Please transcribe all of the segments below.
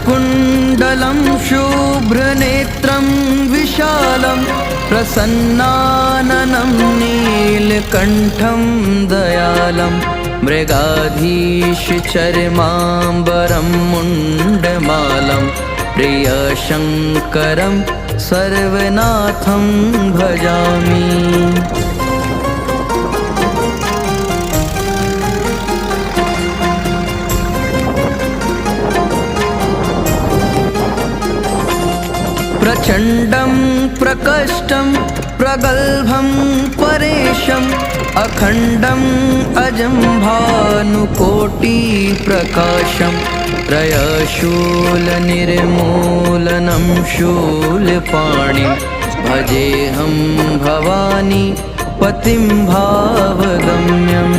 कुण्डलं शुभ्रनेत्रं विशालं प्रसन्नाननं नीलकण्ठं दयालं मृगाधीशचर्माम्बरं मुण्डमालं प्रियशङ्करं सर्वनाथं भजामि। प्रचण्डं प्रकष्टं प्रगल्भं परेशम् अखण्डम् अजं भानुकोटिप्रकाशं त्रयशूलनिर्मूलनं शूलपाणिं भजेऽहं भवानी पतिं भावगम्यम्।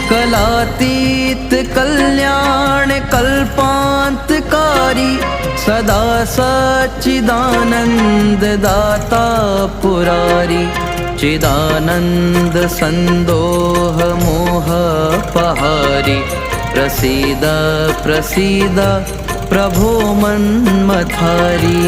कलातीत कल्याण कल्पान्तकारी सदा सच्चिदानन्द दाता पुरारी चिदानन्द सन्दोह मोह पहारी प्रसीद प्रसीद प्रभो मन्मथारी।